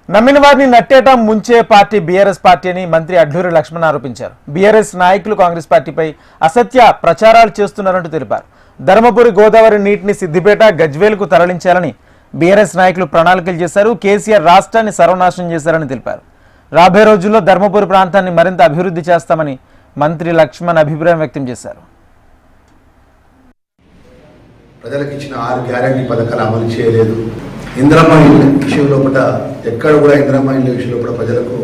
నమ్మిన వారిని నట్టేట ముంచే పార్టీ బీఆర్ఎస్ పార్టీ అని మంత్రి అడ్లూరి లక్ష్మణ్ ఆరోపించారు. బీఆర్ఎస్ నాయకులు కాంగ్రెస్ పార్టీపై అసత్య ప్రచారాలు చేస్తున్నారంటూ తెలిపారు. ధర్మపురి గోదావరి నీటిని సిద్దిపేట గజ్వేల్కు తరలించాలని బీఆర్ఎస్ నాయకులు ప్రణాళికలు చేశారు. కేసీఆర్ రాష్ట్రాన్ని సర్వనాశనం చేశారని తెలిపారు. రాబోయే రోజుల్లో ధర్మపురి ప్రాంతాన్ని మరింత అభివృద్ధి చేస్తామని మంత్రి లక్ష్మణ్ అభిప్రాయం వ్యక్తం చేశారు. ప్రజలకు ఇచ్చిన 6 గ్యారంటీ పథకాలు అమలు చేయలేదు. ఇందిరమ్మ ఇళ్ళ విషయంలో ఎక్కడ కూడా ఇందిరమ్మ ఇళ్ళ విషయంలో ప్రజలకు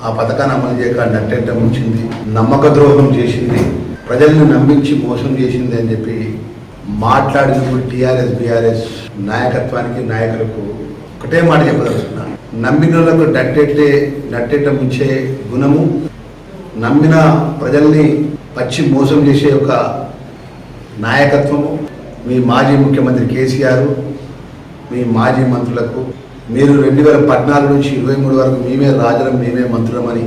ఆ పథకాన్ని అమలు చేయక నట్టేట ఉంచింది, నమ్మక ద్రోహం చేసింది, ప్రజలను నమ్మించి మోసం చేసింది అని చెప్పి మాట్లాడినప్పుడు టీఆర్ఎస్ బీఆర్ఎస్ నాయకత్వానికి నాయకులకు ఒకటే మాట చెప్పదలుచుకున్నాను. నమ్మినలకు నట్టేట ముంచే గుణము, నమ్మిన ప్రజల్ని పచ్చి మోసం చేసే ఒక నాయకత్వము మీ మాజీ ముఖ్యమంత్రి కేసీఆర్, మీ మాజీ మంత్రులకు, మీరు 2014 నుంచి 23 వరకు మేమే రాజులం మేమే మంత్రులమని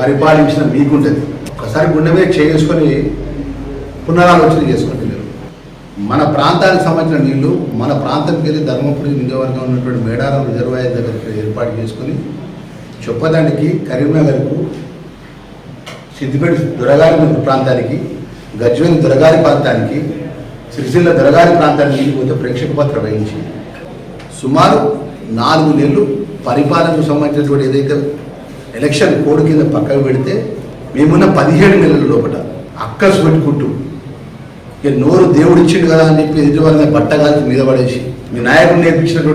పరిపాలించిన మీకుంటుంది. ఒకసారి గుండె మీద చేసుకొని పునరాలోచన చేసుకోండి. మీరు మన ప్రాంతానికి సంబంధించిన నీళ్లు మన ప్రాంతంకి వెళ్ళి ధర్మపురి నియోజకవర్గం ఉన్నటువంటి మేడారం రిజర్వాయర్ దగ్గర ఏర్పాటు చేసుకొని చొప్పదండికి, కరీంనగర్కు, సిద్దిపేట దొరగారి ప్రాంతానికి, గజ్వేల్ దొరగారి ప్రాంతానికి, సిరిసిల్ల దొరగారి ప్రాంతానికి పోతే ప్రేక్షక పాత్ర వహించి సుమారు 4 నెలలు పరిపాలనకు సంబంధించినటువంటి ఏదైతే ఎలక్షన్ కోడ్ కింద పక్కకు పెడితే మేమున్న 17 నెలల లోపల అక్కసు పెట్టుకుంటూ ఇక నోరు దేవుడిచ్చిండు కదా అని చెప్పి ఎదుటి వాళ్ళని బట్టగాల్చి మీద పడేసి మీ నాయకుడు నేర్పించినటువంటి